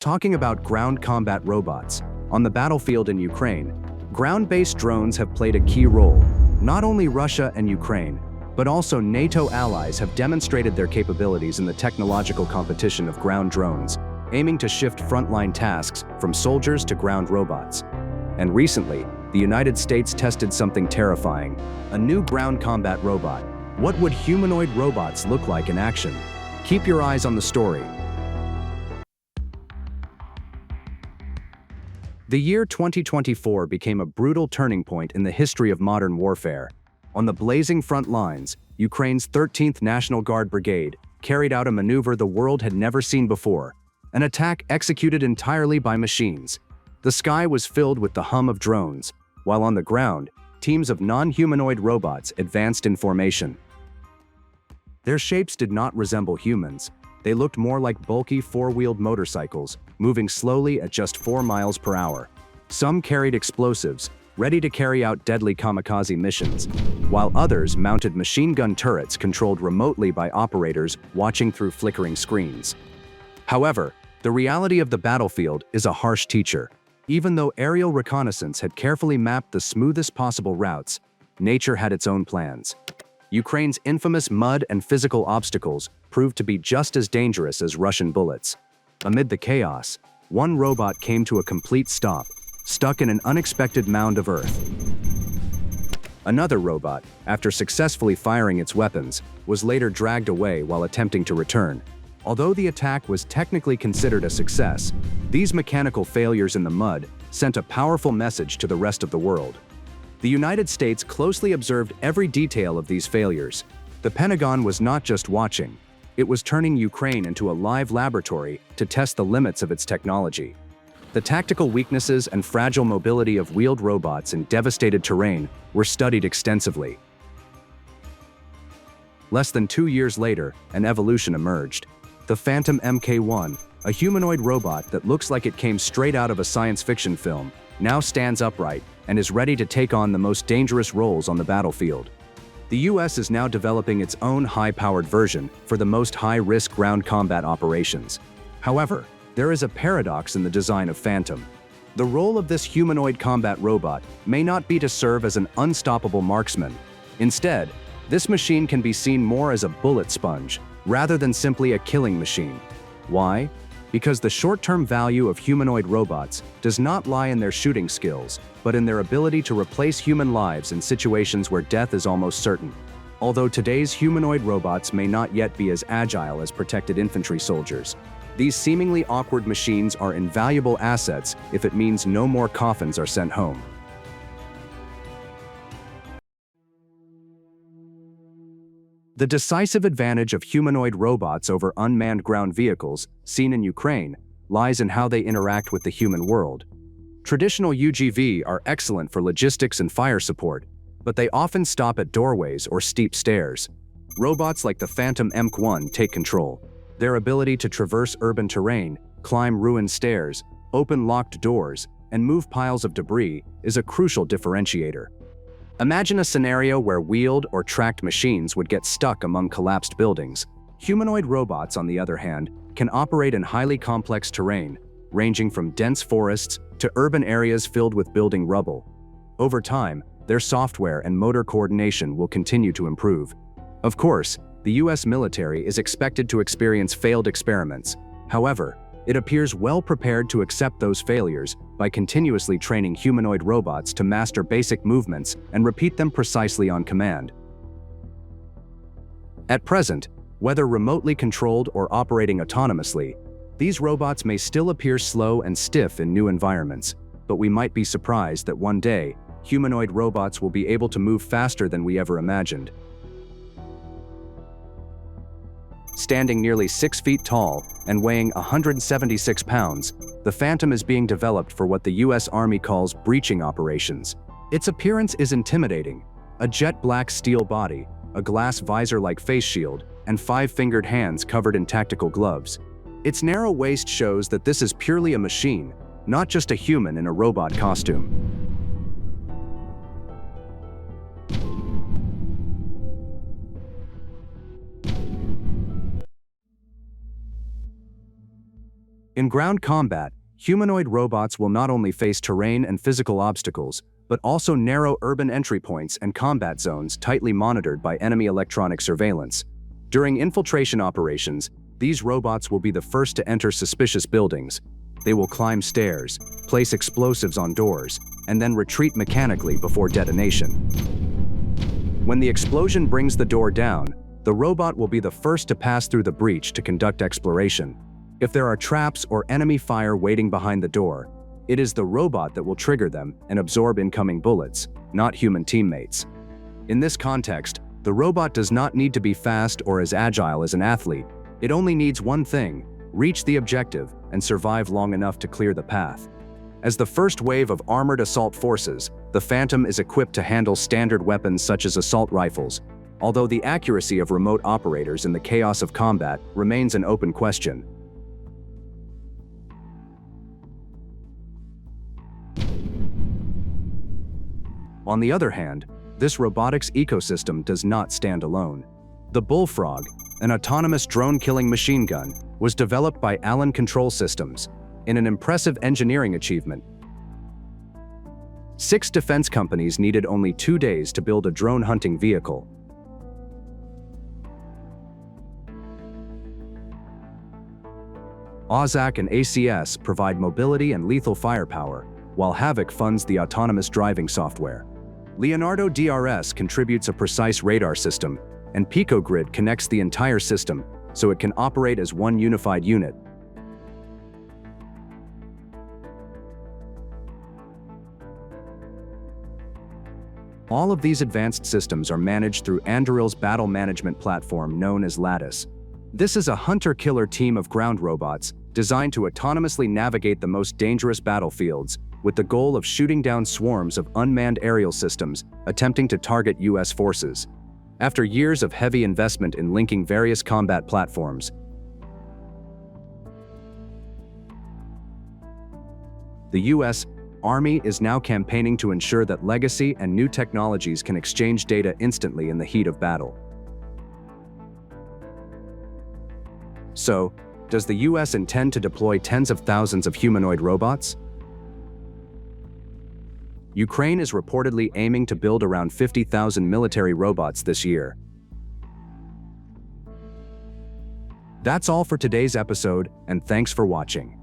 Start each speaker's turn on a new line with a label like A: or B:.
A: Talking about ground combat robots, on the battlefield in Ukraine, ground-based drones have played a key role. Not only Russia and Ukraine, but also NATO allies have demonstrated their capabilities in the technological competition of ground drones, aiming to shift frontline tasks from soldiers to ground robots. And recently, the United States tested something terrifying, a new ground combat robot. What would humanoid robots look like in action? Keep your eyes on the story. The year 2024 became a brutal turning point in the history of modern warfare. On the blazing front lines, Ukraine's 13th National Guard Brigade carried out a maneuver the world had never seen before, an attack executed entirely by machines. The sky was filled with the hum of drones, while on the ground, teams of non-humanoid robots advanced in formation. Their shapes did not resemble humans. They looked more like bulky four-wheeled motorcycles, moving slowly at just 4 miles per hour. Some carried explosives, ready to carry out deadly kamikaze missions, while others mounted machine gun turrets controlled remotely by operators watching through flickering screens. However, the reality of the battlefield is a harsh teacher. Even though aerial reconnaissance had carefully mapped the smoothest possible routes, nature had its own plans. Ukraine's infamous mud and physical obstacles proved to be just as dangerous as Russian bullets. Amid the chaos, one robot came to a complete stop, stuck in an unexpected mound of earth. Another robot, after successfully firing its weapons, was later dragged away while attempting to return. Although the attack was technically considered a success, these mechanical failures in the mud sent a powerful message to the rest of the world. The United States closely observed every detail of these failures. The Pentagon was not just watching, it was turning Ukraine into a live laboratory to test the limits of its technology. The tactical weaknesses and fragile mobility of wheeled robots in devastated terrain were studied extensively. Less than 2 years later, an evolution emerged. The Phantom Mk1, a humanoid robot that looks like it came straight out of a science fiction film, now stands upright and is ready to take on the most dangerous roles on the battlefield. The US is now developing its own high-powered version for the most high-risk ground combat operations. However, there is a paradox in the design of Phantom. The role of this humanoid combat robot may not be to serve as an unstoppable marksman. Instead, this machine can be seen more as a bullet sponge, rather than simply a killing machine. Why? Because the short-term value of humanoid robots does not lie in their shooting skills, but in their ability to replace human lives in situations where death is almost certain. Although today's humanoid robots may not yet be as agile as protected infantry soldiers, these seemingly awkward machines are invaluable assets if it means no more coffins are sent home. The decisive advantage of humanoid robots over unmanned ground vehicles, seen in Ukraine, lies in how they interact with the human world. Traditional UGV are excellent for logistics and fire support, but they often stop at doorways or steep stairs. Robots like the Phantom Mk1 take control. Their ability to traverse urban terrain, climb ruined stairs, open locked doors, and move piles of debris is a crucial differentiator. Imagine a scenario where wheeled or tracked machines would get stuck among collapsed buildings. Humanoid robots, on the other hand, can operate in highly complex terrain, ranging from dense forests to urban areas filled with building rubble. Over time, their software and motor coordination will continue to improve. Of course, the US military is expected to experience failed experiments. However, it appears well prepared to accept those failures by continuously training humanoid robots to master basic movements and repeat them precisely on command. At present, whether remotely controlled or operating autonomously, these robots may still appear slow and stiff in new environments, but we might be surprised that one day, humanoid robots will be able to move faster than we ever imagined. Standing nearly 6 feet tall and weighing 176 pounds, the Phantom is being developed for what the US Army calls breaching operations. Its appearance is intimidating: a jet-black steel body, a glass visor-like face shield, and 5-fingered hands covered in tactical gloves. Its narrow waist shows that this is purely a machine, not just a human in a robot costume. In ground combat, humanoid robots will not only face terrain and physical obstacles, but also narrow urban entry points and combat zones tightly monitored by enemy electronic surveillance. During infiltration operations, these robots will be the first to enter suspicious buildings. They will climb stairs, place explosives on doors, and then retreat mechanically before detonation. When the explosion brings the door down, the robot will be the first to pass through the breach to conduct exploration. If there are traps or enemy fire waiting behind the door, it is the robot that will trigger them and absorb incoming bullets, not human teammates. In this context, the robot does not need to be fast or as agile as an athlete. It only needs one thing: reach the objective and survive long enough to clear the path. As the first wave of armored assault forces, the Phantom is equipped to handle standard weapons such as assault rifles, although the accuracy of remote operators in the chaos of combat remains an open question. On the other hand, this robotics ecosystem does not stand alone. The Bullfrog, an autonomous drone-killing machine gun, was developed by Allen Control Systems in an impressive engineering achievement. 6 defense companies needed only 2 days to build a drone hunting vehicle. AUSAC and ACS provide mobility and lethal firepower, while Havoc funds the autonomous driving software. Leonardo DRS contributes a precise radar system, and PicoGrid connects the entire system so it can operate as one unified unit. All of these advanced systems are managed through Anduril's battle management platform known as Lattice. This is a hunter-killer team of ground robots designed to autonomously navigate the most dangerous battlefields, with the goal of shooting down swarms of unmanned aerial systems attempting to target U.S. forces. After years of heavy investment in linking various combat platforms, the U.S. Army is now campaigning to ensure that legacy and new technologies can exchange data instantly in the heat of battle. So, does the U.S. intend to deploy tens of thousands of humanoid robots? Ukraine is reportedly aiming to build around 50,000 military robots this year. That's all for today's episode, and thanks for watching.